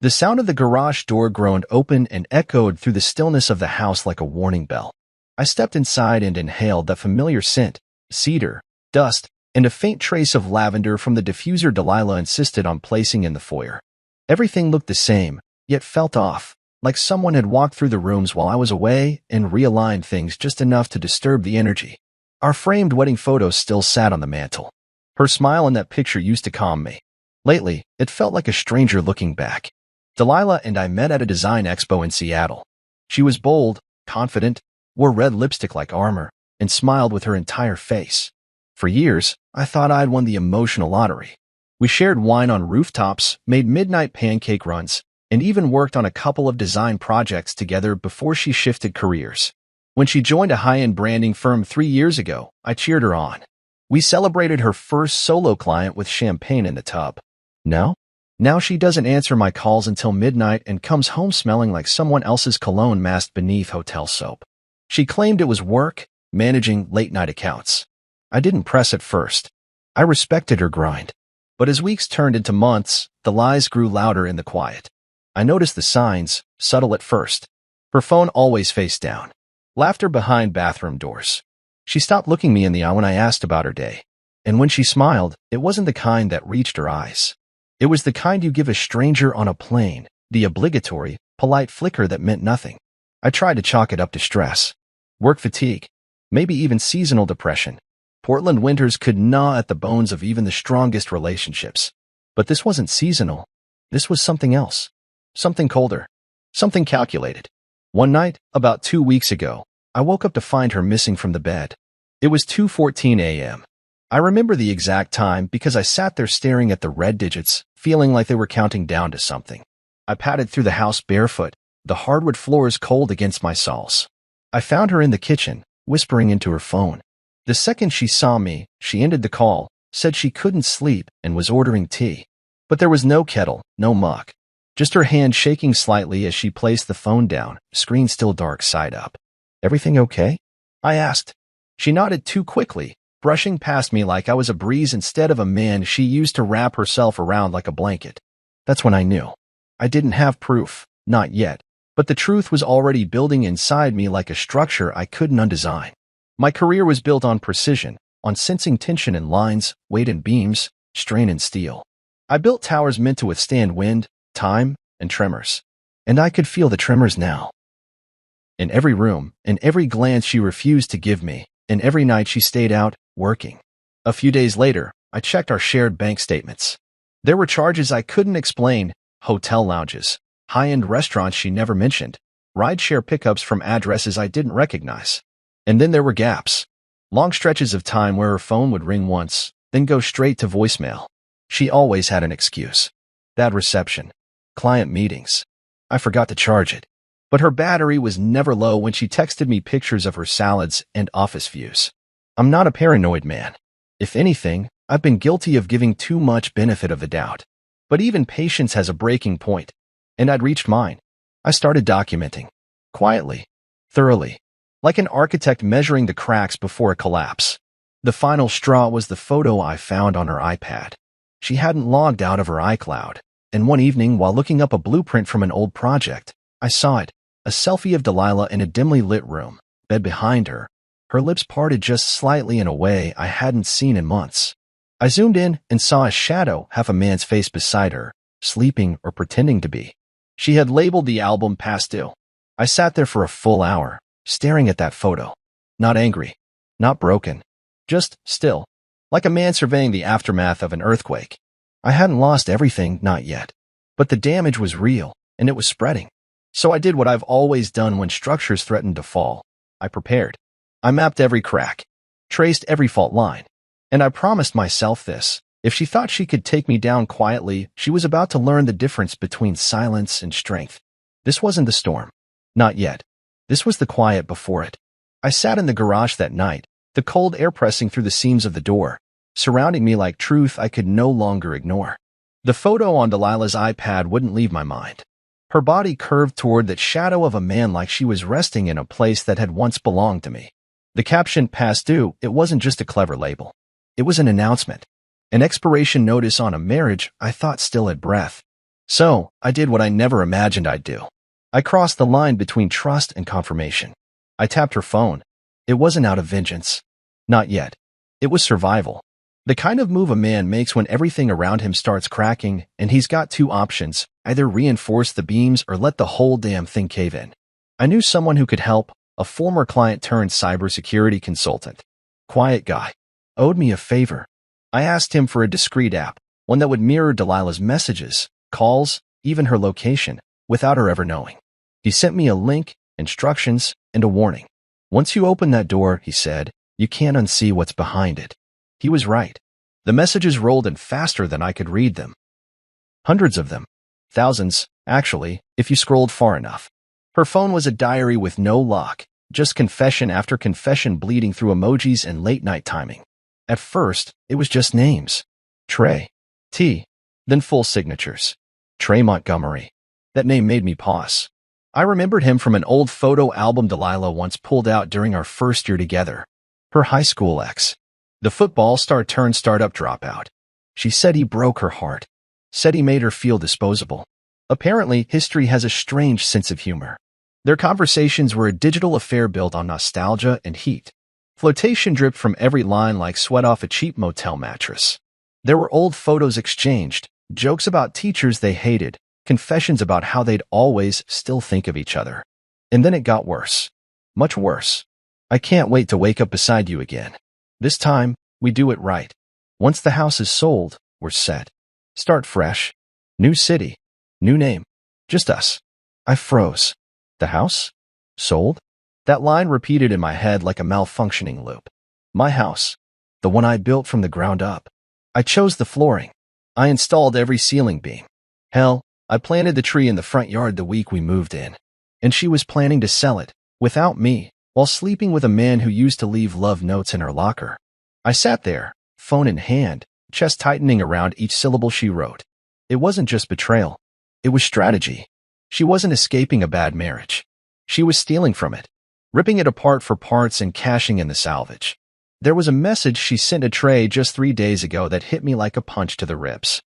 The sound of the garage door groaned open and echoed through the stillness of the house like a warning bell. I stepped inside and inhaled that familiar scent, cedar, dust, and a faint trace of lavender from the diffuser Delilah insisted on placing in the foyer. Everything looked the same, yet felt off, like someone had walked through the rooms while I was away and realigned things just enough to disturb the energy. Our framed wedding photos still sat on the mantel. Her smile in that picture used to calm me. Lately, it felt like a stranger looking back. Delilah and I met at a design expo in Seattle. She was bold, confident, wore red lipstick like armor, and smiled with her entire face. For years, I thought I'd won the emotional lottery. We shared wine on rooftops, made midnight pancake runs, and even worked on a couple of design projects together before she shifted careers. When she joined a high-end branding firm 3 years ago, I cheered her on. We celebrated her first solo client with champagne in the tub. Now she doesn't answer my calls until midnight and comes home smelling like someone else's cologne masked beneath hotel soap. She claimed it was work, managing late-night accounts. I didn't press at first. I respected her grind. But as weeks turned into months, the lies grew louder in the quiet. I noticed the signs, subtle at first. Her phone always face down. Laughter behind bathroom doors. She stopped looking me in the eye when I asked about her day. And when she smiled, it wasn't the kind that reached her eyes. It was the kind you give a stranger on a plane, the obligatory, polite flicker that meant nothing. I tried to chalk it up to stress, work fatigue, maybe even seasonal depression. Portland winters could gnaw at the bones of even the strongest relationships. But this wasn't seasonal. This was something else. Something colder. Something calculated. One night, about 2 weeks ago, I woke up to find her missing from the bed. It was 2:14 a.m. I remember the exact time because I sat there staring at the red digits, feeling like they were counting down to something. I padded through the house barefoot, the hardwood floors cold against my soles. I found her in the kitchen, whispering into her phone. The second she saw me, she ended the call, said she couldn't sleep and was ordering tea. But there was no kettle, no mug. Just her hand shaking slightly as she placed the phone down, screen still dark side up. "Everything okay?" I asked. She nodded too quickly, brushing past me like I was a breeze instead of a man she used to wrap herself around like a blanket. That's when I knew. I didn't have proof, not yet, but the truth was already building inside me like a structure I couldn't undesign. My career was built on precision, on sensing tension in lines, weight in beams, strain in steel. I built towers meant to withstand wind, time, and tremors. And I could feel the tremors now. In every room, in every glance she refused to give me, and every night she stayed out, working. A few days later, I checked our shared bank statements. There were charges I couldn't explain, hotel lounges, high-end restaurants she never mentioned, rideshare pickups from addresses I didn't recognize. And then there were gaps. Long stretches of time where her phone would ring once, then go straight to voicemail. She always had an excuse. Bad reception. Client meetings. I forgot to charge it. But her battery was never low when she texted me pictures of her salads and office views. I'm not a paranoid man. If anything, I've been guilty of giving too much benefit of the doubt. But even patience has a breaking point, and I'd reached mine. I started documenting. Quietly. Thoroughly. Like an architect measuring the cracks before a collapse. The final straw was the photo I found on her iPad. She hadn't logged out of her iCloud, and one evening while looking up a blueprint from an old project, I saw it, a selfie of Delilah in a dimly lit room, bed behind her, her lips parted just slightly in a way I hadn't seen in months. I zoomed in and saw a shadow, half a man's face beside her, sleeping or pretending to be. She had labeled the album past due. I sat there for a full hour, staring at that photo. Not angry, not broken, just still, like a man surveying the aftermath of an earthquake. I hadn't lost everything, not yet. But the damage was real, and it was spreading. So I did what I've always done when structures threatened to fall. I prepared. I mapped every crack, traced every fault line. And I promised myself this. If she thought she could take me down quietly, she was about to learn the difference between silence and strength. This wasn't the storm. Not yet. This was the quiet before it. I sat in the garage that night, the cold air pressing through the seams of the door, surrounding me like truth I could no longer ignore. The photo on Delilah's iPad wouldn't leave my mind. Her body curved toward that shadow of a man like she was resting in a place that had once belonged to me. The caption past due, it wasn't just a clever label. It was an announcement. An expiration notice on a marriage I thought still had breath. So, I did what I never imagined I'd do. I crossed the line between trust and confirmation. I tapped her phone. It wasn't out of vengeance. Not yet. It was survival. The kind of move a man makes when everything around him starts cracking and he's got two options, either reinforce the beams or let the whole damn thing cave in. I knew someone who could help, a former client turned cybersecurity consultant. Quiet guy. Owed me a favor. I asked him for a discreet app, one that would mirror Delilah's messages, calls, even her location, without her ever knowing. He sent me a link, instructions, and a warning. Once you open that door, he said, you can't unsee what's behind it. He was right. The messages rolled in faster than I could read them. Hundreds of them. Thousands, actually, if you scrolled far enough. Her phone was a diary with no lock, just confession after confession bleeding through emojis and late-night timing. At first, it was just names. Trey. T. Then full signatures. Trey Montgomery. That name made me pause. I remembered him from an old photo album Delilah once pulled out during our first year together. Her high school ex. The football star turned startup dropout. She said he broke her heart. Said he made her feel disposable. Apparently, history has a strange sense of humor. Their conversations were a digital affair built on nostalgia and heat. Flotation dripped from every line like sweat off a cheap motel mattress. There were old photos exchanged, jokes about teachers they hated, confessions about how they'd always still think of each other. And then it got worse. Much worse. I can't wait to wake up beside you again. This time, we do it right. Once the house is sold, we're set. Start fresh. New city. New name. Just us. I froze. The house? Sold? That line repeated in my head like a malfunctioning loop. My house. The one I built from the ground up. I chose the flooring. I installed every ceiling beam. Hell, I planted the tree in the front yard the week we moved in. And she was planning to sell it, without me, while sleeping with a man who used to leave love notes in her locker. I sat there, phone in hand, chest tightening around each syllable she wrote. It wasn't just betrayal. It was strategy. She wasn't escaping a bad marriage. She was stealing from it, ripping it apart for parts and cashing in the salvage. There was a message she sent to Trey just 3 days ago that hit me like a punch to the ribs.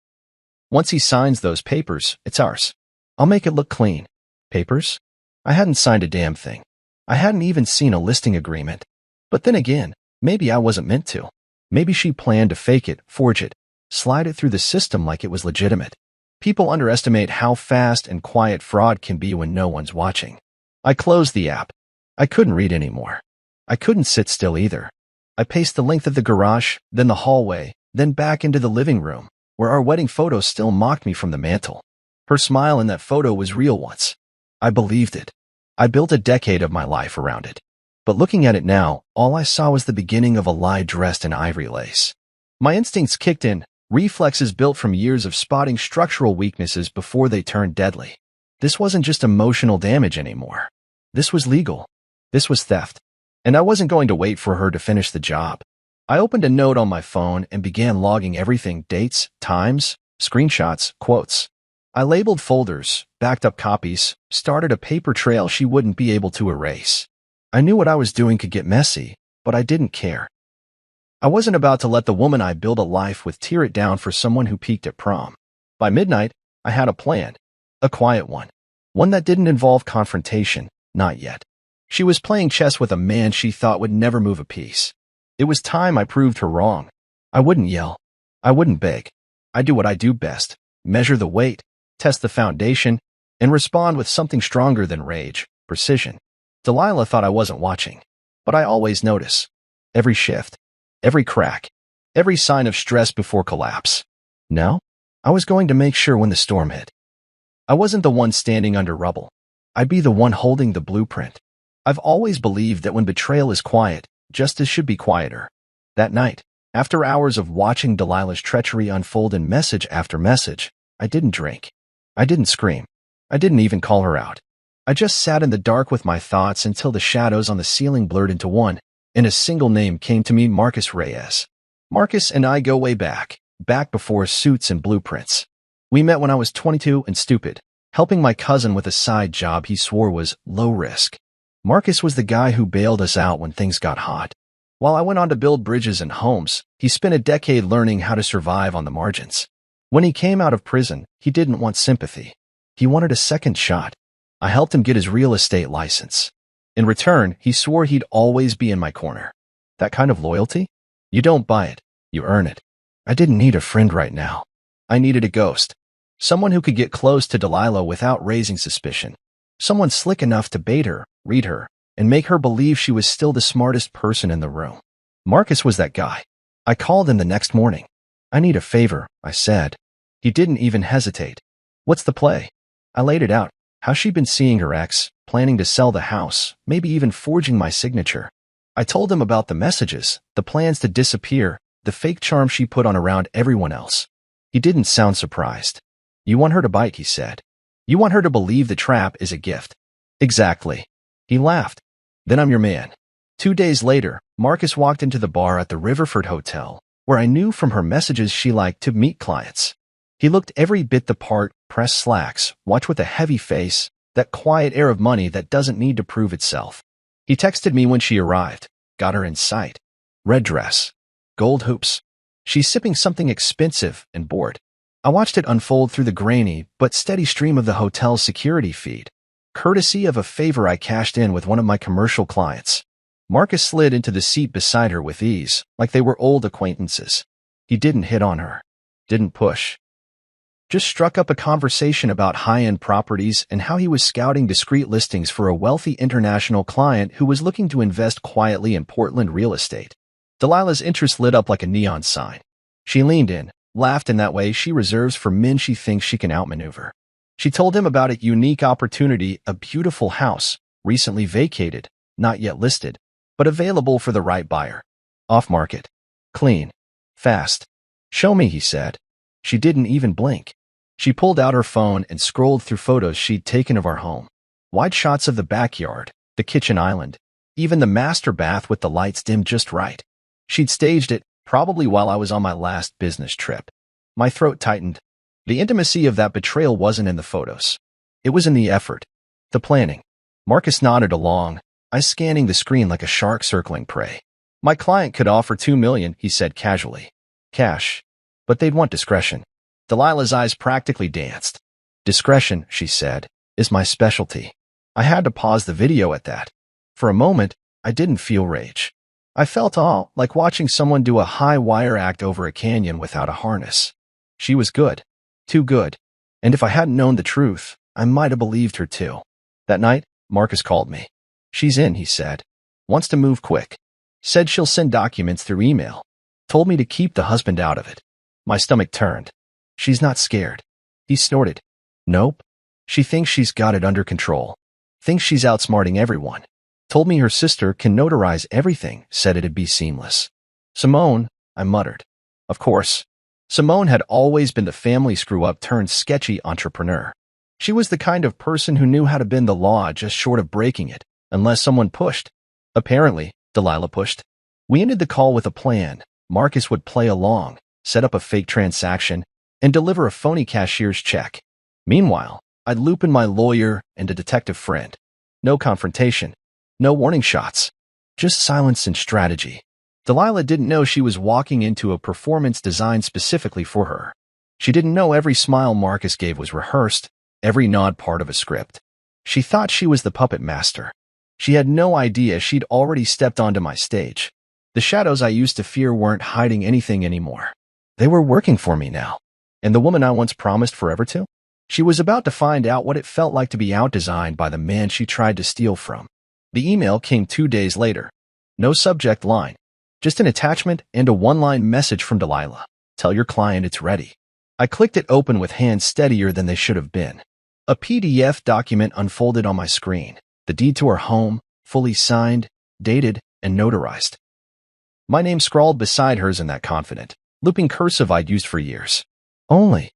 Once he signs those papers, it's ours. I'll make it look clean. Papers? I hadn't signed a damn thing. I hadn't even seen a listing agreement. But then again, maybe I wasn't meant to. Maybe she planned to fake it, forge it, slide it through the system like it was legitimate. People underestimate how fast and quiet fraud can be when no one's watching. I closed the app. I couldn't read anymore. I couldn't sit still either. I paced the length of the garage, then the hallway, then back into the living room, where our wedding photo still mocked me from the mantel. Her smile in that photo was real once. I believed it. I built a decade of my life around it. But looking at it now, all I saw was the beginning of a lie dressed in ivory lace. My instincts kicked in, reflexes built from years of spotting structural weaknesses before they turned deadly. This wasn't just emotional damage anymore. This was legal. This was theft. And I wasn't going to wait for her to finish the job. I opened a note on my phone and began logging everything: dates, times, screenshots, quotes. I labeled folders, backed up copies, started a paper trail she wouldn't be able to erase. I knew what I was doing could get messy, but I didn't care. I wasn't about to let the woman I built a life with tear it down for someone who peaked at prom. By midnight, I had a plan. A quiet one. One that didn't involve confrontation, not yet. She was playing chess with a man she thought would never move a piece. It was time I proved her wrong. I wouldn't yell. I wouldn't beg. I'd do what I do best. Measure the weight, test the foundation, and respond with something stronger than rage: precision. Delilah thought I wasn't watching, but I always notice. Every shift, every crack, every sign of stress before collapse. Now, I was going to make sure when the storm hit. I wasn't the one standing under rubble. I'd be the one holding the blueprint. I've always believed that when betrayal is quiet, justice should be quieter. That night, after hours of watching Delilah's treachery unfold in message after message, I didn't drink. I didn't scream. I didn't even call her out. I just sat in the dark with my thoughts until the shadows on the ceiling blurred into one, and a single name came to me: Marcus Reyes. Marcus and I go way back before suits and blueprints. We met when I was 22 and stupid, helping my cousin with a side job he swore was low risk. Marcus was the guy who bailed us out when things got hot. While I went on to build bridges and homes, he spent a decade learning how to survive on the margins. When he came out of prison, he didn't want sympathy. He wanted a second shot. I helped him get his real estate license. In return, he swore he'd always be in my corner. That kind of loyalty? You don't buy it. You earn it. I didn't need a friend right now. I needed a ghost. Someone who could get close to Delilah without raising suspicion. Someone slick enough to bait her, read her, and make her believe she was still the smartest person in the room. Marcus was that guy. I called him the next morning. I need a favor, I said. He didn't even hesitate. What's the play? I laid it out. How she'd been seeing her ex, planning to sell the house, maybe even forging my signature. I told him about the messages, the plans to disappear, the fake charm she put on around everyone else. He didn't sound surprised. You want her to bite, he said. You want her to believe the trap is a gift. Exactly. He laughed. Then I'm your man. 2 days later, Marcus walked into the bar at the Riverford Hotel, where I knew from her messages she liked to meet clients. He looked every bit the part, pressed slacks, watched with a heavy face, that quiet air of money that doesn't need to prove itself. He texted me when she arrived, got her in sight. Red dress. Gold hoops. She's sipping something expensive and bored. I watched it unfold through the grainy but steady stream of the hotel's security feed, courtesy of a favor I cashed in with one of my commercial clients. Marcus slid into the seat beside her with ease, like they were old acquaintances. He didn't hit on her. Didn't push. Just struck up a conversation about high-end properties and how he was scouting discreet listings for a wealthy international client who was looking to invest quietly in Portland real estate. Delilah's interest lit up like a neon sign. She leaned in, laughed in that way she reserves for men she thinks she can outmaneuver. She told him about a unique opportunity, a beautiful house, recently vacated, not yet listed, but available for the right buyer. Off-market. Clean. Fast. Show me, he said. She didn't even blink. She pulled out her phone and scrolled through photos she'd taken of our home. Wide shots of the backyard, the kitchen island, even the master bath with the lights dimmed just right. She'd staged it, probably while I was on my last business trip. My throat tightened. The intimacy of that betrayal wasn't in the photos. It was in the effort. The planning. Marcus nodded along, eyes scanning the screen like a shark circling prey. My client could offer $2 million, he said casually. Cash. But they'd want discretion. Delilah's eyes practically danced. Discretion, she said, is my specialty. I had to pause the video at that. For a moment, I didn't feel rage. I felt awe, like watching someone do a high wire act over a canyon without a harness. She was good. Too good. And if I hadn't known the truth, I might have believed her too. That night, Marcus called me. She's in, he said. Wants to move quick. Said she'll send documents through email. Told me to keep the husband out of it. My stomach turned. She's not scared. He snorted. Nope. She thinks she's got it under control. Thinks she's outsmarting everyone. Told me her sister can notarize everything, said it'd be seamless. Simone, I muttered. Of course. Simone had always been the family screw-up turned sketchy entrepreneur. She was the kind of person who knew how to bend the law just short of breaking it, unless someone pushed. Apparently, Delilah pushed. We ended the call with a plan. Marcus would play along, set up a fake transaction, and deliver a phony cashier's check. Meanwhile, I'd loop in my lawyer and a detective friend. No confrontation. No warning shots. Just silence and strategy. Delilah didn't know she was walking into a performance designed specifically for her. She didn't know every smile Marcus gave was rehearsed, every nod part of a script. She thought she was the puppet master. She had no idea she'd already stepped onto my stage. The shadows I used to fear weren't hiding anything anymore. They were working for me now. And the woman I once promised forever to? She was about to find out what it felt like to be outdesigned by the man she tried to steal from. The email came 2 days later. No subject line. Just an attachment and a one-line message from Delilah. Tell your client it's ready. I clicked it open with hands steadier than they should have been. A PDF document unfolded on my screen. The deed to her home, fully signed, dated, and notarized. My name scrawled beside hers in that confident, looping cursive I'd used for years. Only.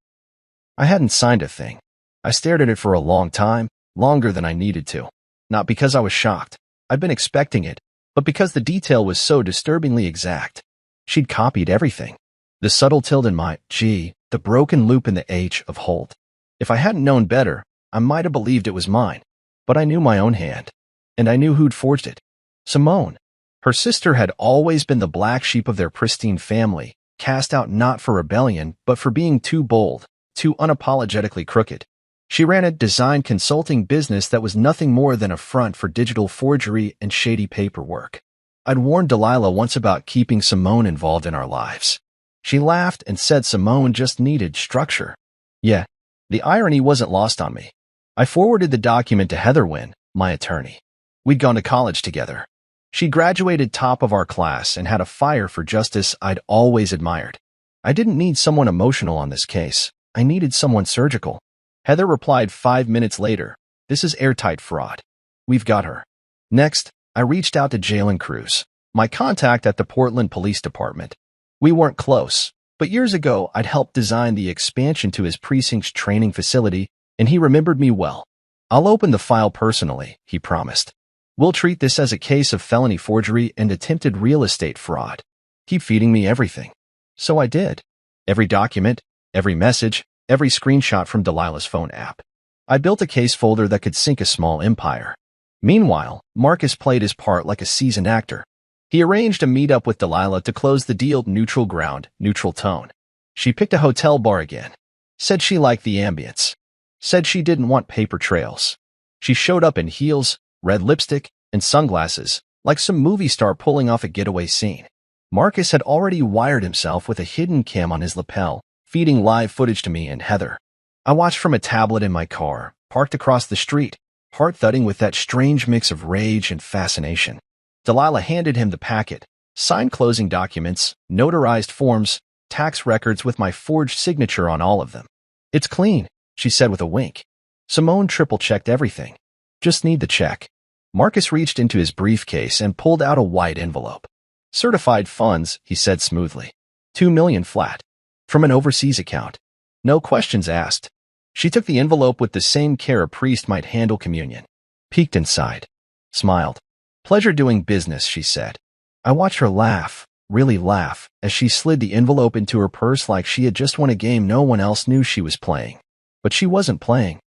I hadn't signed a thing. I stared at it for a long time, longer than I needed to. Not because I was shocked. I'd been expecting it, but because the detail was so disturbingly exact. She'd copied everything. The subtle tilde in my G, the broken loop in the H of hold. If I hadn't known better, I might have believed it was mine. But I knew my own hand. And I knew who'd forged it. Simone. Her sister had always been the black sheep of their pristine family, cast out not for rebellion, but for being too bold, too unapologetically crooked. She ran a design consulting business that was nothing more than a front for digital forgery and shady paperwork. I'd warned Delilah once about keeping Simone involved in our lives. She laughed and said Simone just needed structure. Yeah, the irony wasn't lost on me. I forwarded the document to Heather Wynn, my attorney. We'd gone to college together. She graduated top of our class and had a fire for justice I'd always admired. I didn't need someone emotional on this case. I needed someone surgical. Heather replied 5 minutes later, "This is airtight fraud. We've got her." Next, I reached out to Jalen Cruz, my contact at the Portland Police Department. We weren't close, but years ago I'd helped design the expansion to his precinct's training facility, and he remembered me well. "I'll open the file personally," he promised. "We'll treat this as a case of felony forgery and attempted real estate fraud. Keep feeding me everything." So I did. Every document, every message, every screenshot from Delilah's phone app. I built a case folder that could sink a small empire. Meanwhile, Marcus played his part like a seasoned actor. He arranged a meetup with Delilah to close the deal. Neutral ground, neutral tone. She picked a hotel bar again. Said she liked the ambience. Said she didn't want paper trails. She showed up in heels, red lipstick, and sunglasses, like some movie star pulling off a getaway scene. Marcus had already wired himself with a hidden cam on his lapel, feeding live footage to me and Heather. I watched from a tablet in my car, parked across the street, heart thudding with that strange mix of rage and fascination. Delilah handed him the packet, signed closing documents, notarized forms, tax records with my forged signature on all of them. "It's clean," she said with a wink. Simone triple-checked everything. "Just need the check." Marcus reached into his briefcase and pulled out a white envelope. "Certified funds," he said smoothly. $2 million flat. From an overseas account. No questions asked. She took the envelope with the same care a priest might handle communion. Peeked inside. Smiled. "Pleasure doing business," she said. I watched her laugh, really laugh, as she slid the envelope into her purse like she had just won a game no one else knew she was playing. But she wasn't playing.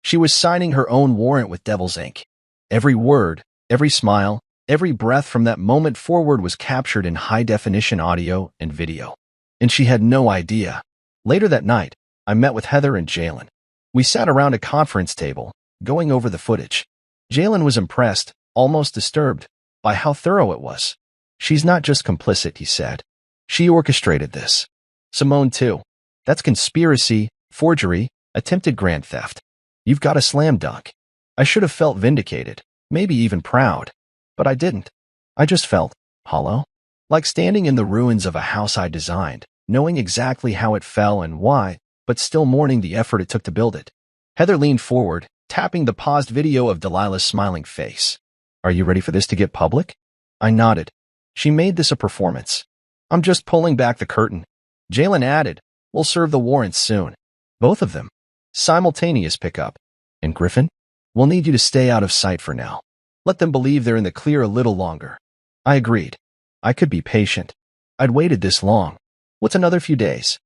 She was signing her own warrant with devil's ink. Every word, every smile, every breath from that moment forward was captured in high-definition audio and video. And she had no idea. Later that night, I met with Heather and Jalen. We sat around a conference table, going over the footage. Jalen was impressed, almost disturbed, by how thorough it was. "She's not just complicit," he said. "She orchestrated this. Simone, too. That's conspiracy, forgery, attempted grand theft. You've got a slam dunk." I should have felt vindicated, maybe even proud. But I didn't. I just felt hollow. Like standing in the ruins of a house I designed, knowing exactly how it fell and why, but still mourning the effort it took to build it. Heather leaned forward, tapping the paused video of Delilah's smiling face. "Are you ready for this to get public?" I nodded. "She made this a performance. I'm just pulling back the curtain." Jalen added, "We'll serve the warrants soon." Both of them. Simultaneous pickup. "And Griffin? We'll need you to stay out of sight for now. Let them believe they're in the clear a little longer." I agreed. I could be patient. I'd waited this long. What's another few days?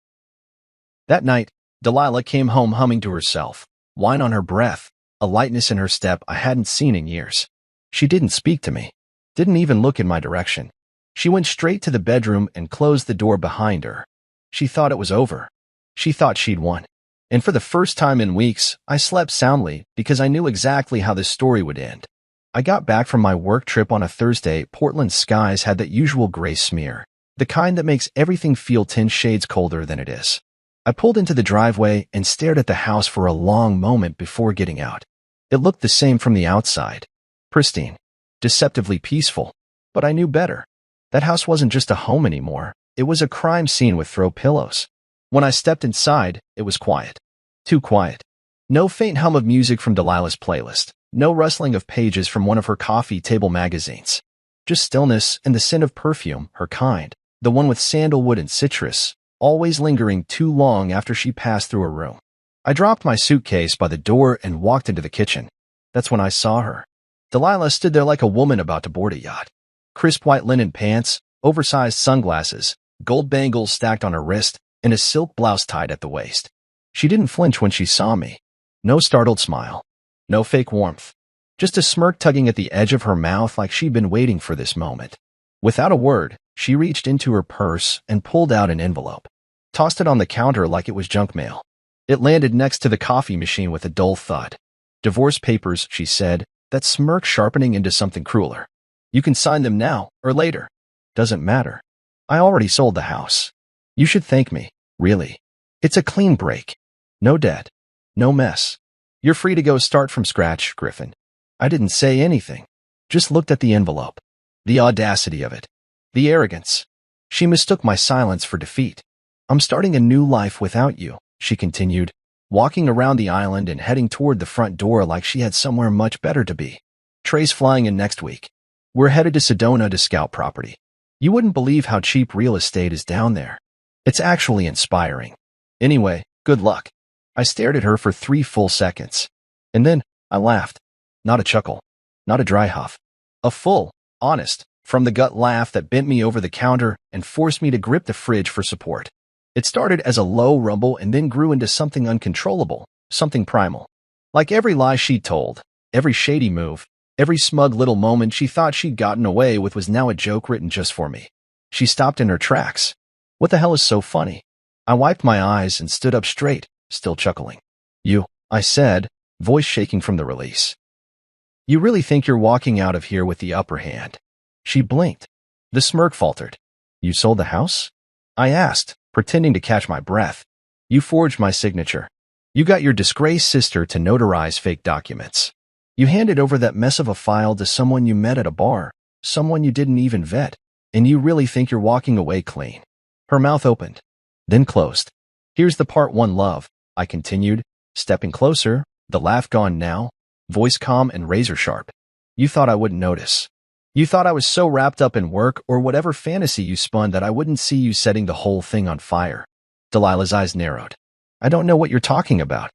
That night, Delilah came home humming to herself, wine on her breath, a lightness in her step I hadn't seen in years. She didn't speak to me, didn't even look in my direction. She went straight to the bedroom and closed the door behind her. She thought it was over. She thought she'd won. And for the first time in weeks, I slept soundly because I knew exactly how this story would end. I got back from my work trip on a Thursday. Portland's skies had that usual gray smear, the kind that makes everything feel 10 shades colder than it is. I pulled into the driveway and stared at the house for a long moment before getting out. It looked the same from the outside. Pristine. Deceptively peaceful. But I knew better. That house wasn't just a home anymore. It was a crime scene with throw pillows. When I stepped inside, it was quiet. Too quiet. No faint hum of music from Delilah's playlist. No rustling of pages from one of her coffee table magazines. Just stillness and the scent of perfume, her kind, the one with sandalwood and citrus, always lingering too long after she passed through her room. I dropped my suitcase by the door and walked into the kitchen. That's when I saw her. Delilah stood there like a woman about to board a yacht. Crisp white linen pants, oversized sunglasses, gold bangles stacked on her wrist, and a silk blouse tied at the waist. She didn't flinch when she saw me. No startled smile. No fake warmth. Just a smirk tugging at the edge of her mouth like she'd been waiting for this moment. Without a word, she reached into her purse and pulled out an envelope. Tossed it on the counter like it was junk mail. It landed next to the coffee machine with a dull thud. Divorce papers, she said, that smirk sharpening into something crueler. You can sign them now or later. Doesn't matter. I already sold the house. You should thank me, really. It's a clean break. No debt. No mess. You're free to go start from scratch, Griffin. I didn't say anything. Just looked at the envelope. The audacity of it. The arrogance. She mistook my silence for defeat. I'm starting a new life without you, she continued, walking around the island and heading toward the front door like she had somewhere much better to be. Trey's flying in next week. We're headed to Sedona to scout property. You wouldn't believe how cheap real estate is down there. It's actually inspiring. Anyway, good luck. I stared at her for 3 full seconds. And then, I laughed. Not a chuckle. Not a dry huff. A full, honest, from-the-gut laugh that bent me over the counter and forced me to grip the fridge for support. It started as a low rumble and then grew into something uncontrollable, something primal. Like every lie she told, every shady move, every smug little moment she thought she'd gotten away with was now a joke written just for me. She stopped in her tracks. What the hell is so funny? I wiped my eyes and stood up straight, still chuckling. You, I said, voice shaking from the release. You really think you're walking out of here with the upper hand? She blinked. The smirk faltered. You sold the house? I asked, pretending to catch my breath. You forged my signature. You got your disgraced sister to notarize fake documents. You handed over that mess of a file to someone you met at a bar, someone you didn't even vet, and you really think you're walking away clean. Her mouth opened, then closed. Here's the part one, love, I continued, stepping closer, the laugh gone now, voice calm and razor sharp. You thought I wouldn't notice. You thought I was so wrapped up in work or whatever fantasy you spun that I wouldn't see you setting the whole thing on fire. Delilah's eyes narrowed. I don't know what you're talking about.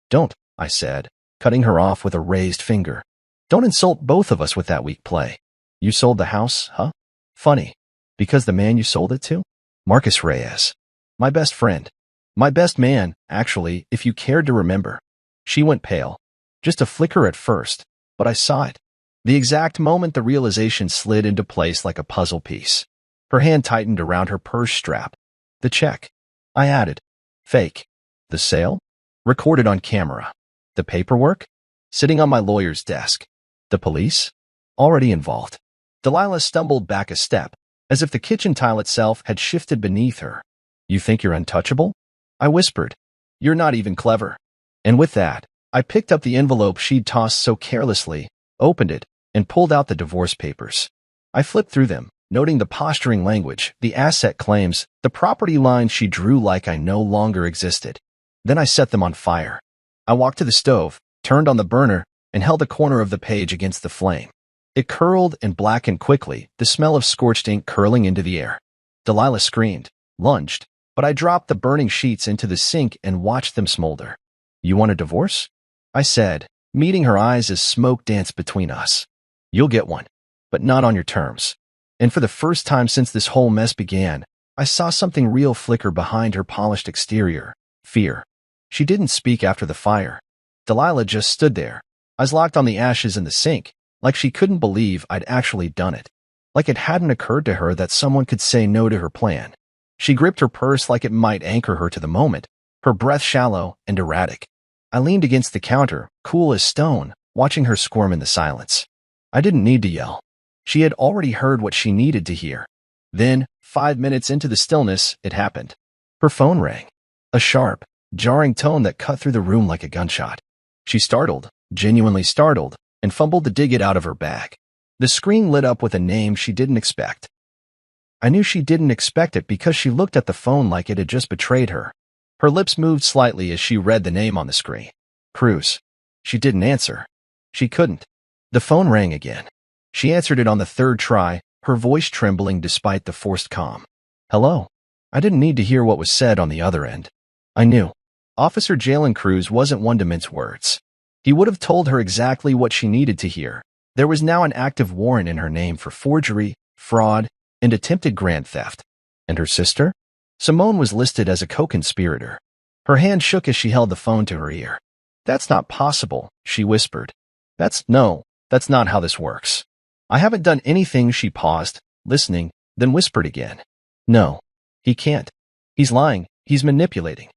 Don't, I said, cutting her off with a raised finger. Don't insult both of us with that weak play. You sold the house, huh? Funny. Because the man you sold it to? Marcus Reyes. My best friend. My best man, actually, if you cared to remember. She went pale. Just a flicker at first, but I saw it. The exact moment the realization slid into place like a puzzle piece. Her hand tightened around her purse strap. The check. I added. Fake. The sale? Recorded on camera. The paperwork? Sitting on my lawyer's desk. The police? Already involved. Delilah stumbled back a step, as if the kitchen tile itself had shifted beneath her. You think you're untouchable? I whispered. You're not even clever. And with that, I picked up the envelope she'd tossed so carelessly, opened it, and pulled out the divorce papers. I flipped through them, noting the posturing language, the asset claims, the property lines she drew like I no longer existed. Then I set them on fire. I walked to the stove, turned on the burner, and held a corner of the page against the flame. It curled and blackened quickly, the smell of scorched ink curling into the air. Delilah screamed, lunged, but I dropped the burning sheets into the sink and watched them smolder. You want a divorce? I said, meeting her eyes as smoke danced between us. You'll get one, but not on your terms. And for the first time since this whole mess began, I saw something real flicker behind her polished exterior. Fear. She didn't speak after the fire. Delilah just stood there, eyes locked on the ashes in the sink, like she couldn't believe I'd actually done it. Like it hadn't occurred to her that someone could say no to her plan. She gripped her purse like it might anchor her to the moment, her breath shallow and erratic. I leaned against the counter, cool as stone, watching her squirm in the silence. I didn't need to yell. She had already heard what she needed to hear. Then, 5 minutes into the stillness, it happened. Her phone rang. A sharp, jarring tone that cut through the room like a gunshot. She startled, genuinely startled, and fumbled to dig it out of her bag. The screen lit up with a name she didn't expect. I knew she didn't expect it because she looked at the phone like it had just betrayed her. Her lips moved slightly as she read the name on the screen. Cruz. She didn't answer. She couldn't. The phone rang again. She answered it on the third try, her voice trembling despite the forced calm. Hello. I didn't need to hear what was said on the other end. I knew. Officer Jalen Cruz wasn't one to mince words. He would have told her exactly what she needed to hear. There was now an active warrant in her name for forgery, fraud, and attempted grand theft. And her sister? Simone was listed as a co-conspirator. Her hand shook as she held the phone to her ear. That's not possible, she whispered. That's not how this works. I haven't done anything. She paused, listening, then whispered again. No, he can't. He's lying. He's manipulating.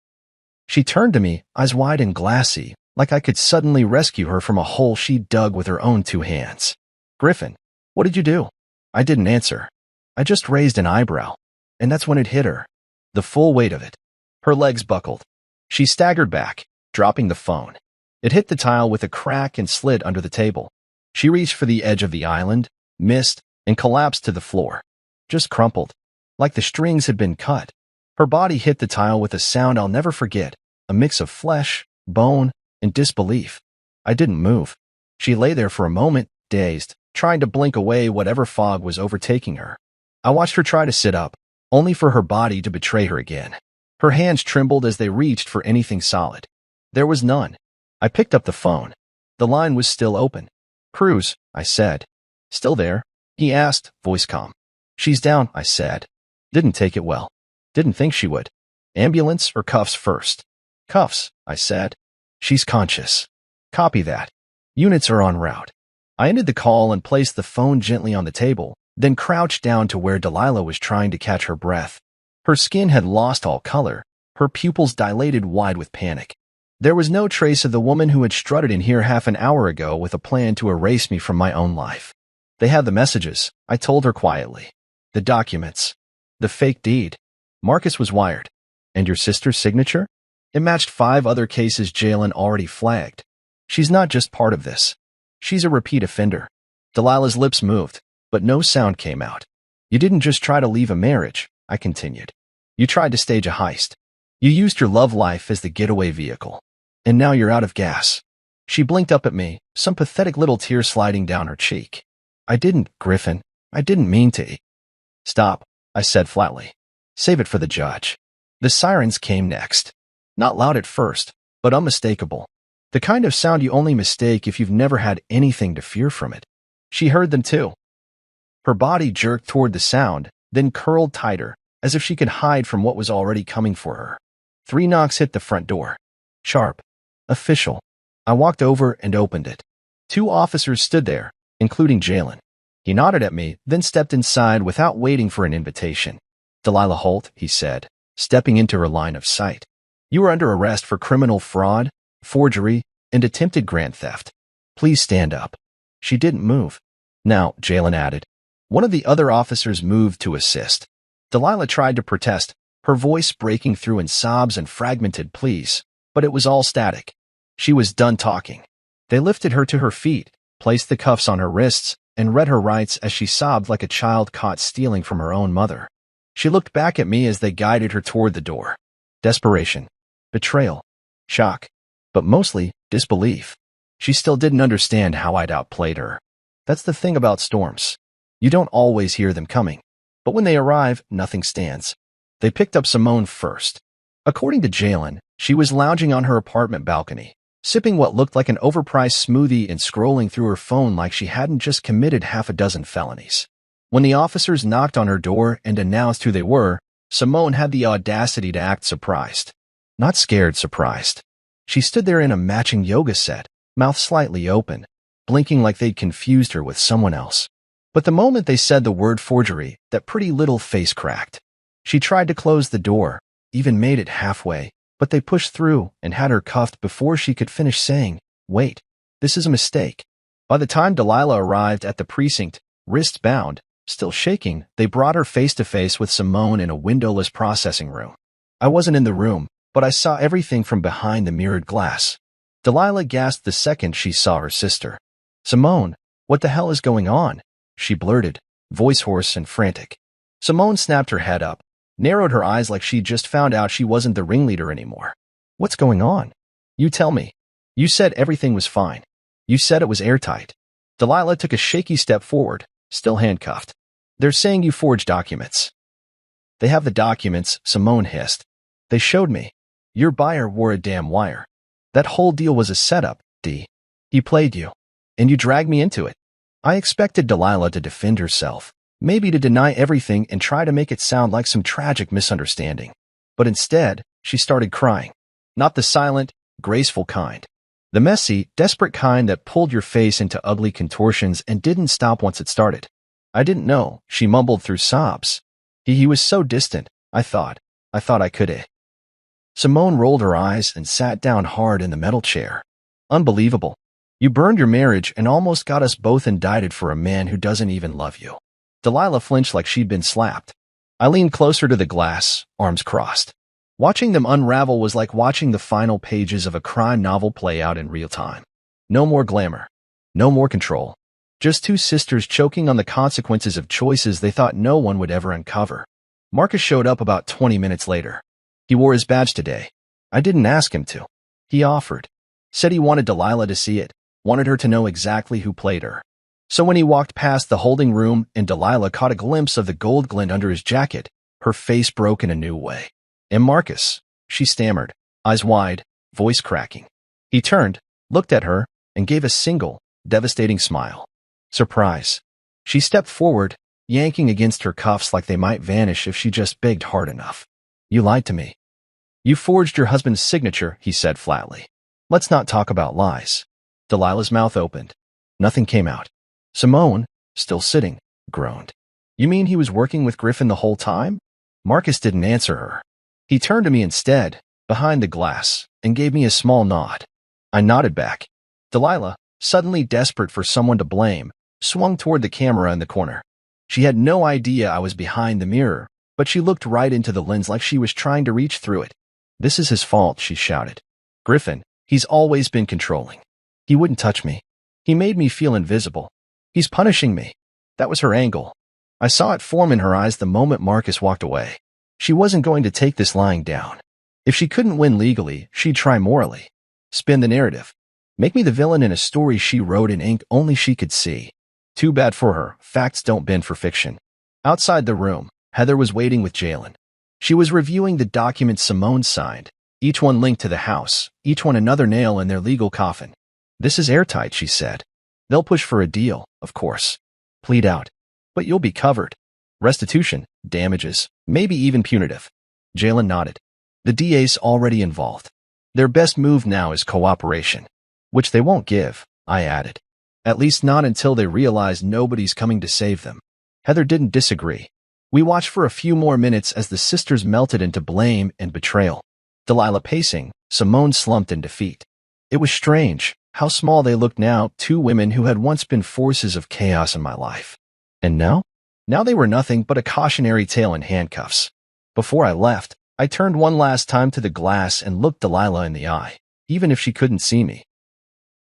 She turned to me, eyes wide and glassy, like I could suddenly rescue her from a hole she dug with her own 2 hands. Griffin, what did you do? I didn't answer. I just raised an eyebrow. And that's when it hit her. The full weight of it. Her legs buckled. She staggered back, dropping the phone. It hit the tile with a crack and slid under the table. She reached for the edge of the island, missed, and collapsed to the floor. Just crumpled, like the strings had been cut. Her body hit the tile with a sound I'll never forget, a mix of flesh, bone, and disbelief. I didn't move. She lay there for a moment, dazed, trying to blink away whatever fog was overtaking her. I watched her try to sit up, only for her body to betray her again. Her hands trembled as they reached for anything solid. There was none. I picked up the phone. The line was still open. Cruz, I said. Still there? He asked, voice calm. She's down, I said. Didn't take it well. Didn't think she would. Ambulance or cuffs first? Cuffs, I said. She's conscious. Copy that. Units are en route. I ended the call and placed the phone gently on the table, then crouched down to where Delilah was trying to catch her breath. Her skin had lost all color, her pupils dilated wide with panic. There was no trace of the woman who had strutted in here half an hour ago with a plan to erase me from my own life. They had the messages, I told her quietly. The documents. The fake deed. Marcus was wired. And your sister's signature? It matched 5 other cases Jalen already flagged. She's not just part of this. She's a repeat offender. Delilah's lips moved, but no sound came out. You didn't just try to leave a marriage, I continued. You tried to stage a heist. You used your love life as the getaway vehicle. And now you're out of gas. She blinked up at me, some pathetic little tear sliding down her cheek. I didn't, Griffin. I didn't mean to. Stop, I said flatly. Save it for the judge. The sirens came next. Not loud at first, but unmistakable. The kind of sound you only mistake if you've never had anything to fear from it. She heard them too. Her body jerked toward the sound, then curled tighter, as if she could hide from what was already coming for her. 3 knocks hit the front door. Sharp. Official. I walked over and opened it. 2 officers stood there, including Jalen. He nodded at me, then stepped inside without waiting for an invitation. Delilah Holt, he said, stepping into her line of sight. You are under arrest for criminal fraud, forgery, and attempted grand theft. Please stand up. She didn't move. Now, Jalen added. One of the other officers moved to assist. Delilah tried to protest, her voice breaking through in sobs and fragmented pleas, but it was all static. She was done talking. They lifted her to her feet, placed the cuffs on her wrists, and read her rights as she sobbed like a child caught stealing from her own mother. She looked back at me as they guided her toward the door. Desperation, betrayal, shock, but mostly disbelief. She still didn't understand how I'd outplayed her. That's the thing about storms. You don't always hear them coming. But when they arrive, nothing stands. They picked up Simone first. According to Jalen, she was lounging on her apartment balcony, sipping what looked like an overpriced smoothie and scrolling through her phone like she hadn't just committed half a dozen felonies. When the officers knocked on her door and announced who they were, Simone had the audacity to act surprised. Not scared, surprised. She stood there in a matching yoga set, mouth slightly open, blinking like they'd confused her with someone else. But the moment they said the word forgery, that pretty little face cracked. She tried to close the door, even made it halfway, but they pushed through and had her cuffed before she could finish saying, "Wait, this is a mistake." By the time Delilah arrived at the precinct, wrists bound, still shaking, they brought her face to face with Simone in a windowless processing room. I wasn't in the room, but I saw everything from behind the mirrored glass. Delilah gasped the second she saw her sister. "Simone, what the hell is going on?" she blurted, voice hoarse and frantic. Simone snapped her head up, narrowed her eyes like she'd just found out she wasn't the ringleader anymore. "What's going on? You tell me. You said everything was fine. You said it was airtight." Delilah took a shaky step forward, still handcuffed. "They're saying you forged documents." "They have the documents," Simone hissed. "They showed me. Your buyer wore a damn wire. That whole deal was a setup, D. He played you. And you dragged me into it." I expected Delilah to defend herself, maybe to deny everything and try to make it sound like some tragic misunderstanding. But instead, she started crying. Not the silent, graceful kind. The messy, desperate kind that pulled your face into ugly contortions and didn't stop once it started. I didn't know, she mumbled through sobs. He was so distant, I thought I could. Simone rolled her eyes and sat down hard in the metal chair. Unbelievable. You burned your marriage and almost got us both indicted for a man who doesn't even love you. Delilah flinched like she'd been slapped. I leaned closer to the glass, arms crossed. Watching them unravel was like watching the final pages of a crime novel play out in real time. No more glamour. No more control. Just two sisters choking on the consequences of choices they thought no one would ever uncover. Marcus showed up about 20 minutes later. He wore his badge today. I didn't ask him to. He offered. Said he wanted Delilah to see it, wanted her to know exactly who played her. So when he walked past the holding room and Delilah caught a glimpse of the gold glint under his jacket, her face broke in a new way. And Marcus, she stammered, eyes wide, voice cracking. He turned, looked at her, and gave a single, devastating smile. Surprise. She stepped forward, yanking against her cuffs like they might vanish if she just begged hard enough. You lied to me. You forged your husband's signature, he said flatly. Let's not talk about lies. Delilah's mouth opened. Nothing came out. Simone, still sitting, groaned. You mean he was working with Griffin the whole time? Marcus didn't answer her. He turned to me instead, behind the glass, and gave me a small nod. I nodded back. Delilah, suddenly desperate for someone to blame, swung toward the camera in the corner. She had no idea I was behind the mirror, but she looked right into the lens like she was trying to reach through it. This is his fault, she shouted. Griffin, he's always been controlling. He wouldn't touch me. He made me feel invisible. He's punishing me. That was her angle. I saw it form in her eyes the moment Marcus walked away. She wasn't going to take this lying down. If she couldn't win legally, she'd try morally. Spin the narrative. Make me the villain in a story she wrote in ink only she could see. Too bad for her, facts don't bend for fiction. Outside the room, Heather was waiting with Jalen. She was reviewing the documents Simone signed, each one linked to the house, each one another nail in their legal coffin. This is airtight, she said. They'll push for a deal, of course. Plead out. But you'll be covered. Restitution, damages, maybe even punitive. Jalen nodded. The DA's already involved. Their best move now is cooperation. Which they won't give, I added. At least not until they realize nobody's coming to save them. Heather didn't disagree. We watched for a few more minutes as the sisters melted into blame and betrayal. Delilah pacing, Simone slumped in defeat. It was strange how small they looked now, two women who had once been forces of chaos in my life. And now? Now they were nothing but a cautionary tale in handcuffs. Before I left, I turned one last time to the glass and looked Delilah in the eye, even if she couldn't see me.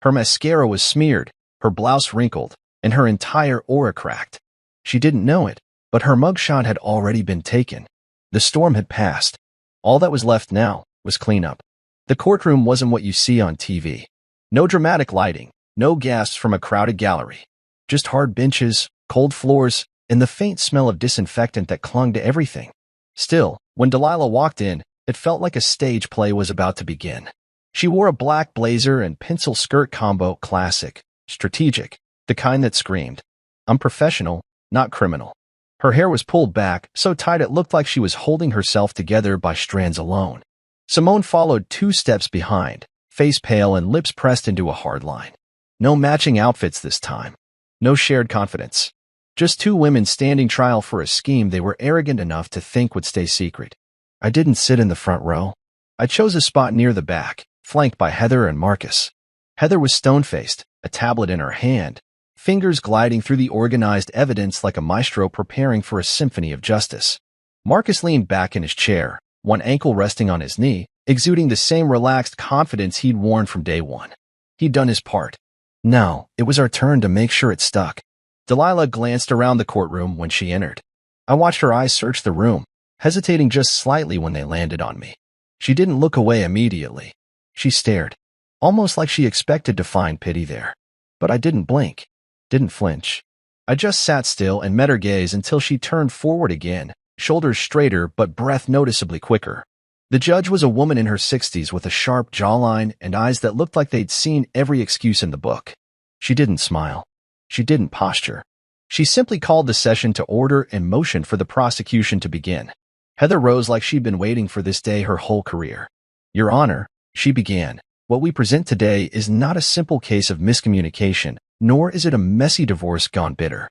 Her mascara was smeared, her blouse wrinkled, and her entire aura cracked. She didn't know it, but her mugshot had already been taken. The storm had passed. All that was left now was cleanup. The courtroom wasn't what you see on TV. No dramatic lighting, no gasps from a crowded gallery. Just hard benches, cold floors, and the faint smell of disinfectant that clung to everything. Still, when Delilah walked in, it felt like a stage play was about to begin. She wore a black blazer and pencil skirt combo, classic, strategic, the kind that screamed, I'm professional, not criminal. Her hair was pulled back, so tight it looked like she was holding herself together by strands alone. Simone followed 2 steps behind, face pale and lips pressed into a hard line. No matching outfits this time. No shared confidence. Just 2 women standing trial for a scheme they were arrogant enough to think would stay secret. I didn't sit in the front row. I chose a spot near the back, flanked by Heather and Marcus. Heather was stone-faced, a tablet in her hand, fingers gliding through the organized evidence like a maestro preparing for a symphony of justice. Marcus leaned back in his chair, one ankle resting on his knee, exuding the same relaxed confidence he'd worn from day one. He'd done his part. Now, it was our turn to make sure it stuck. Delilah glanced around the courtroom when she entered. I watched her eyes search the room, hesitating just slightly when they landed on me. She didn't look away immediately. She stared, almost like she expected to find pity there. But I didn't blink, didn't flinch. I just sat still and met her gaze until she turned forward again, shoulders straighter but breath noticeably quicker. The judge was a woman in her 60s with a sharp jawline and eyes that looked like they'd seen every excuse in the book. She didn't smile. She didn't posture. She simply called the session to order and motioned for the prosecution to begin. Heather rose like she'd been waiting for this day her whole career. Your Honor, she began, what we present today is not a simple case of miscommunication, nor is it a messy divorce gone bitter.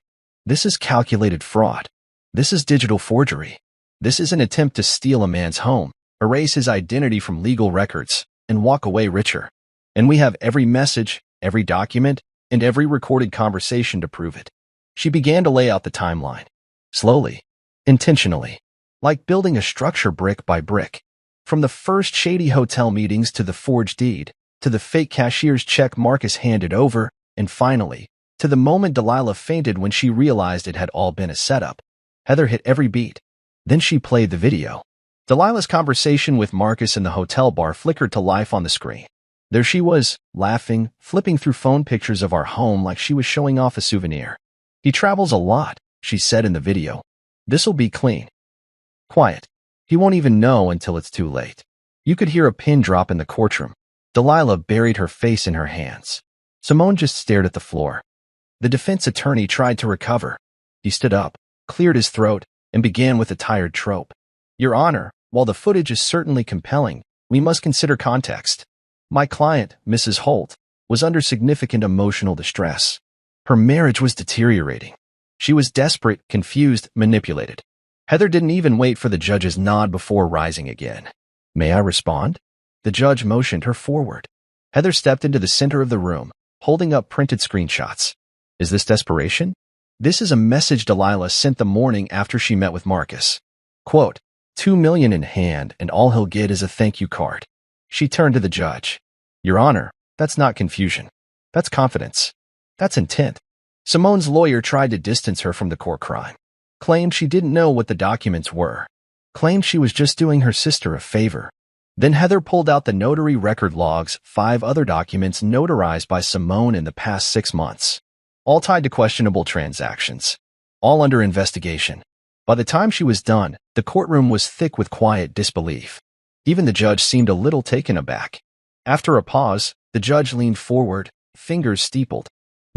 This is calculated fraud. This is digital forgery. This is an attempt to steal a man's home, erase his identity from legal records, and walk away richer. And we have every message, every document, and every recorded conversation to prove it. She began to lay out the timeline. Slowly, intentionally, like building a structure brick by brick. From the first shady hotel meetings to the forged deed, to the fake cashier's check Marcus handed over, and finally, to the moment Delilah fainted when she realized it had all been a setup. Heather hit every beat. Then she played the video. Delilah's conversation with Marcus in the hotel bar flickered to life on the screen. There she was, laughing, flipping through phone pictures of our home like she was showing off a souvenir. He travels a lot, she said in the video. This'll be clean. Quiet. He won't even know until it's too late. You could hear a pin drop in the courtroom. Delilah buried her face in her hands. Simone just stared at the floor. The defense attorney tried to recover. He stood up, cleared his throat, and began with a tired trope. Your Honor, while the footage is certainly compelling, we must consider context. My client, Mrs. Holt, was under significant emotional distress. Her marriage was deteriorating. She was desperate, confused, manipulated. Heather didn't even wait for the judge's nod before rising again. May I respond? The judge motioned her forward. Heather stepped into the center of the room, holding up printed screenshots. Is this desperation? This is a message Delilah sent the morning after she met with Marcus. Quote, $2 million in hand and all he'll get is a thank you card. She turned to the judge. Your Honor, that's not confusion. That's confidence. That's intent. Simone's lawyer tried to distance her from the core crime. Claimed she didn't know what the documents were. Claimed she was just doing her sister a favor. Then Heather pulled out the notary record logs, 5 other documents notarized by Simone in the past 6 months. All tied to questionable transactions. All under investigation. By the time she was done, the courtroom was thick with quiet disbelief. Even the judge seemed a little taken aback. After a pause, the judge leaned forward, fingers steepled.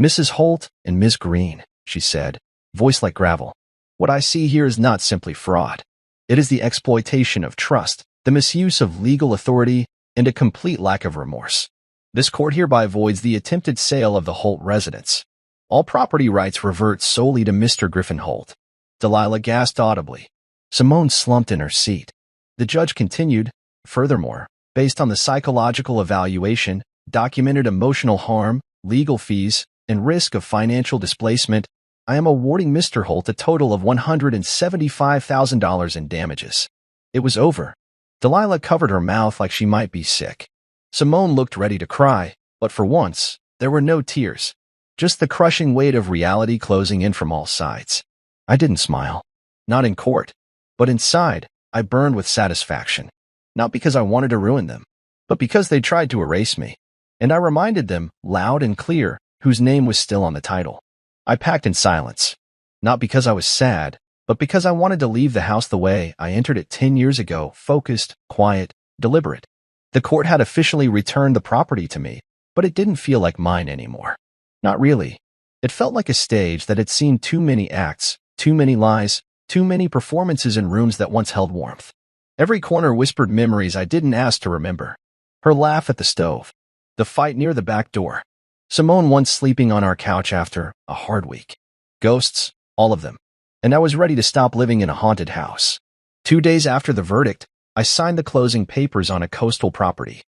Mrs. Holt and Ms. Green, she said, voice like gravel. What I see here is not simply fraud. It is the exploitation of trust, the misuse of legal authority, and a complete lack of remorse. This court hereby voids the attempted sale of the Holt residence. All property rights revert solely to Mr. Griffin Holt. Delilah gasped audibly. Simone slumped in her seat. The judge continued, furthermore, based on the psychological evaluation, documented emotional harm, legal fees, and risk of financial displacement, I am awarding Mr. Holt a total of $175,000 in damages. It was over. Delilah covered her mouth like she might be sick. Simone looked ready to cry, but for once, there were no tears. Just the crushing weight of reality closing in from all sides. I didn't smile. Not in court. But inside, I burned with satisfaction. Not because I wanted to ruin them, but because they tried to erase me. And I reminded them, loud and clear, whose name was still on the title. I packed in silence. Not because I was sad, but because I wanted to leave the house the way I entered it 10 years ago, focused, quiet, deliberate. The court had officially returned the property to me, but it didn't feel like mine anymore. Not really. It felt like a stage that had seen too many acts, too many lies, too many performances in rooms that once held warmth. Every corner whispered memories I didn't ask to remember. Her laugh at the stove. The fight near the back door. Simone once sleeping on our couch after a hard week. Ghosts, all of them. And I was ready to stop living in a haunted house. 2 days after the verdict, I signed the closing papers on a coastal property.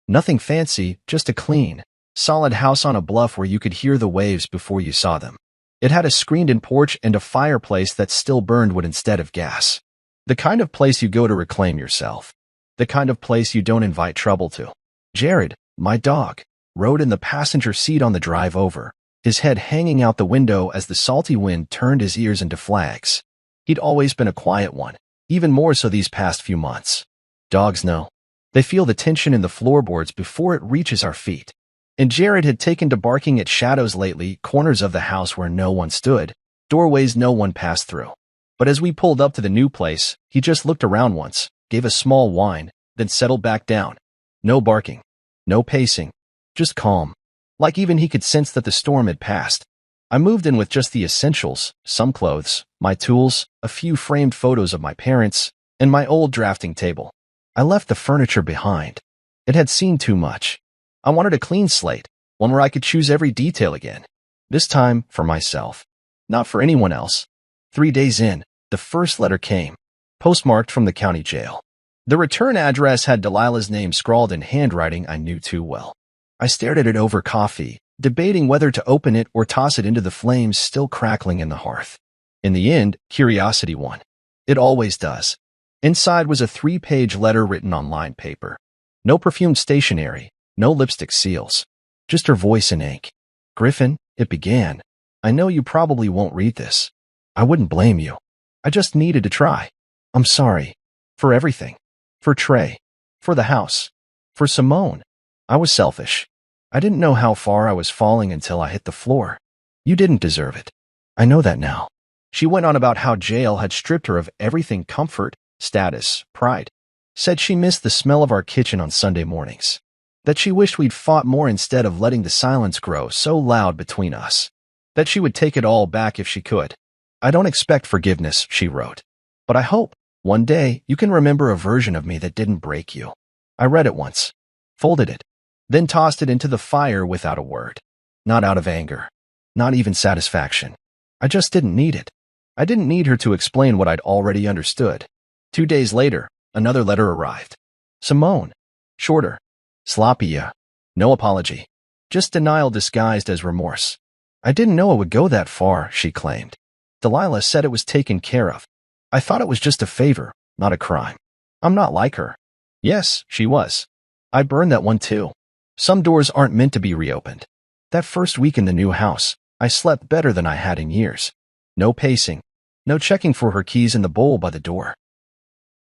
Nothing fancy, just a clean, solid house on a bluff where you could hear the waves before you saw them. It had a screened-in porch and a fireplace that still burned wood instead of gas. The kind of place you go to reclaim yourself. The kind of place you don't invite trouble to. Jared, my dog, rode in the passenger seat on the drive over, his head hanging out the window as the salty wind turned his ears into flags. He'd always been a quiet one, even more so these past few months. Dogs know. They feel the tension in the floorboards before it reaches our feet. And Jared had taken to barking at shadows lately, corners of the house where no one stood, doorways no one passed through. But as we pulled up to the new place, he just looked around once, gave a small whine, then settled back down. No barking. No pacing. Just calm. Like even he could sense that the storm had passed. I moved in with just the essentials, some clothes, my tools, a few framed photos of my parents, and my old drafting table. I left the furniture behind. It had seen too much. I wanted a clean slate, one where I could choose every detail again. This time, for myself. not for anyone else. 3 days in, the first letter came, postmarked from the county jail. The return address had Delilah's name scrawled in handwriting I knew too well. I stared at it over coffee, debating whether to open it or toss it into the flames still crackling in the hearth. In the end, curiosity won. It always does. Inside was a 3-page letter written on lined paper. No perfumed stationery, no lipstick seals. Just her voice in ink. "Griffin," it began, "I know you probably won't read this. I wouldn't blame you. I just needed to try. I'm sorry. For everything. For Trey. For the house. For Simone. I was selfish. I didn't know how far I was falling until I hit the floor. You didn't deserve it. I know that now." She went on about how jail had stripped her of everything: comfort, status, pride. Said she missed the smell of our kitchen on Sunday mornings. That she wished we'd fought more instead of letting the silence grow so loud between us. That she would take it all back if she could. "I don't expect forgiveness," she wrote. "But I hope, one day, you can remember a version of me that didn't break you." I read it once, folded it, then tossed it into the fire without a word. Not out of anger. Not even satisfaction. I just didn't need it. I didn't need her to explain what I'd already understood. 2 days later, another letter arrived. Simone. Shorter. Sloppier. No apology. Just denial disguised as remorse. "I didn't know it would go that far," she claimed. "Delilah said it was taken care of. I thought it was just a favor, not a crime. I'm not like her." Yes, she was. I burned that one too. Some doors aren't meant to be reopened. That first week in the new house, I slept better than I had in years. No pacing. No checking for her keys in the bowl by the door.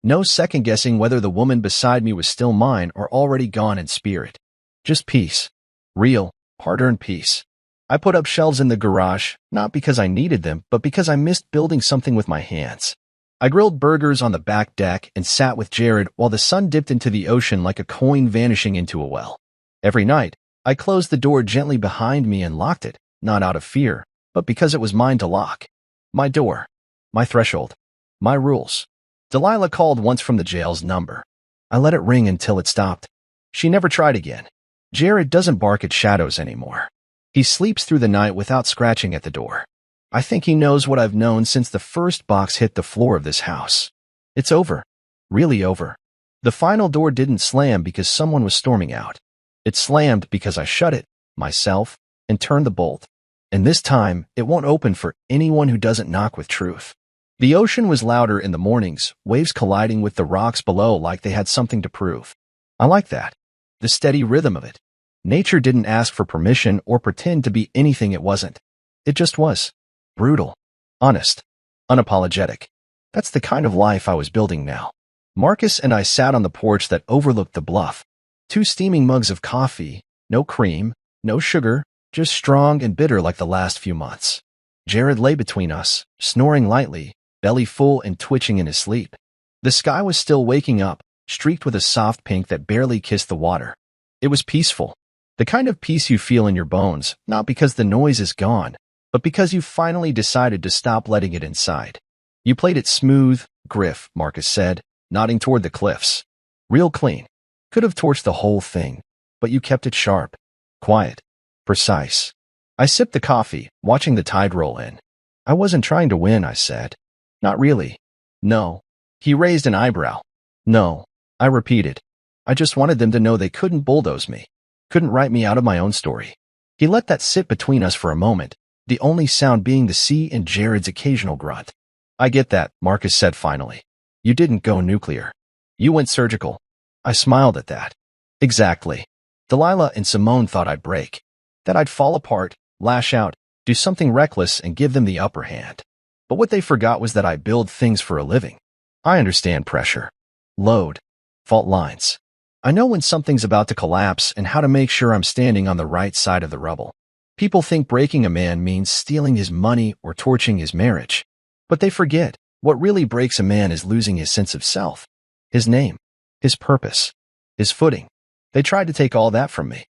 No second-guessing whether the woman beside me was still mine or already gone in spirit. Just peace. Real, hard-earned peace. I put up shelves in the garage, not because I needed them, but because I missed building something with my hands. I grilled burgers on the back deck and sat with Jared while the sun dipped into the ocean like a coin vanishing into a well. Every night, I closed the door gently behind me and locked it, not out of fear, but because it was mine to lock. My door. My threshold. My rules. Delilah called once from the jail's number. I let it ring until it stopped. She never tried again. Jared doesn't bark at shadows anymore. He sleeps through the night without scratching at the door. I think he knows what I've known since the first box hit the floor of this house. It's over. Really over. The final door didn't slam because someone was storming out. It slammed because I shut it, myself, and turned the bolt. And this time, it won't open for anyone who doesn't knock with truth. The ocean was louder in the mornings, waves colliding with the rocks below like they had something to prove. I like that. The steady rhythm of it. Nature didn't ask for permission or pretend to be anything it wasn't. It just was. Brutal. Honest. Unapologetic. That's the kind of life I was building now. Marcus and I sat on the porch that overlooked the bluff. 2 steaming mugs of coffee, no cream, no sugar, just strong and bitter like the last few months. Jared lay between us, snoring lightly, belly full and twitching in his sleep. The sky was still waking up, streaked with a soft pink that barely kissed the water. It was peaceful. The kind of peace you feel in your bones, not because the noise is gone, but because you finally decided to stop letting it inside. "You played it smooth, Griff," Marcus said, nodding toward the cliffs. "Real clean. Could have torched the whole thing, but you kept it sharp, quiet, precise." I sipped the coffee, watching the tide roll in. "I wasn't trying to win," I said. "Not really." "No." He raised an eyebrow. "No." I repeated. "I just wanted them to know they couldn't bulldoze me, couldn't write me out of my own story." He let that sit between us for a moment, the only sound being the sea and Jared's occasional grunt. "I get that," Marcus said finally. "You didn't go nuclear. You went surgical." I smiled at that. Exactly. Delilah and Simone thought I'd break, that I'd fall apart, lash out, do something reckless and give them the upper hand. But what they forgot was that I build things for a living. I understand pressure, load, fault lines. I know when something's about to collapse and how to make sure I'm standing on the right side of the rubble. People think breaking a man means stealing his money or torching his marriage. But they forget, what really breaks a man is losing his sense of self, his name, his purpose, his footing. They tried to take all that from me.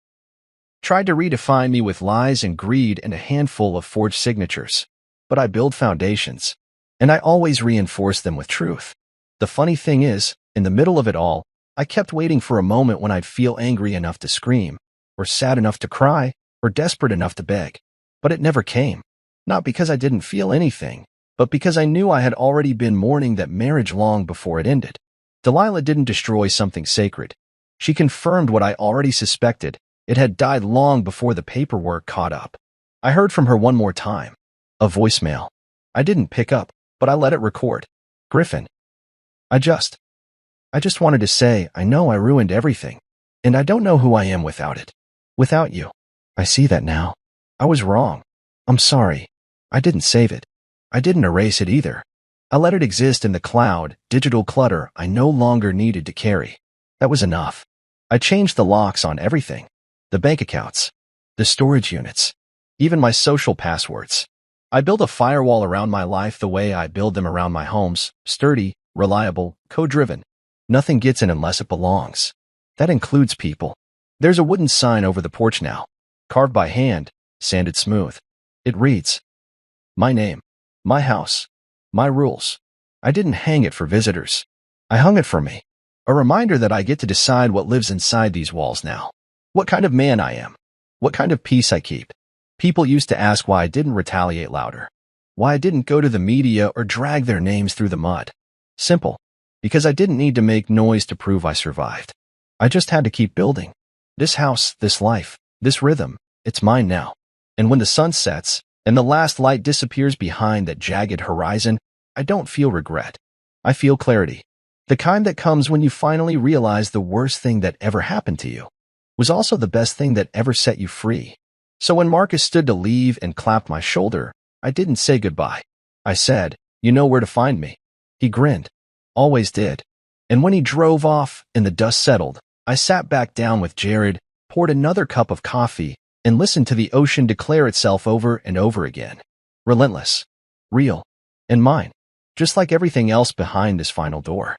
Tried to redefine me with lies and greed and a handful of forged signatures. But I build foundations, and I always reinforce them with truth. The funny thing is, in the middle of it all, I kept waiting for a moment when I'd feel angry enough to scream, or sad enough to cry, or desperate enough to beg. But it never came. Not because I didn't feel anything, but because I knew I had already been mourning that marriage long before it ended. Delilah didn't destroy something sacred. She confirmed what I already suspected. It had died long before the paperwork caught up. I heard from her one more time. A voicemail. I didn't pick up, but I let it record. Griffin. I just wanted to say, I know I ruined everything, and I don't know who I am without it. Without you. I see that now. I was wrong. I'm sorry. I didn't save it. I didn't erase it either. I let it exist in the cloud, digital clutter I no longer needed to carry. That was enough. I changed the locks on everything. The bank accounts. The storage units. Even my social passwords. I built a firewall around my life the way I build them around my homes. Sturdy, reliable, code-driven. Nothing gets in unless it belongs. That includes people. There's a wooden sign over the porch now. Carved by hand, sanded smooth. It reads, my name, my house, my rules. I didn't hang it for visitors. I hung it for me. A reminder that I get to decide what lives inside these walls now. What kind of man I am. What kind of peace I keep. People used to ask why I didn't retaliate louder. Why I didn't go to the media or drag their names through the mud. Simple. Because I didn't need to make noise to prove I survived. I just had to keep building. This house, this life, this rhythm, it's mine now. And when the sun sets, and the last light disappears behind that jagged horizon, I don't feel regret. I feel clarity. The kind that comes when you finally realize the worst thing that ever happened to you was also the best thing that ever set you free. So when Marcus stood to leave and clapped my shoulder, I didn't say goodbye. I said, you know where to find me. He grinned. Always did. And when he drove off and the dust settled, I sat back down with Jared, poured another cup of coffee, and listened to the ocean declare itself over and over again. Relentless. Real. And mine. Just like everything else behind this final door.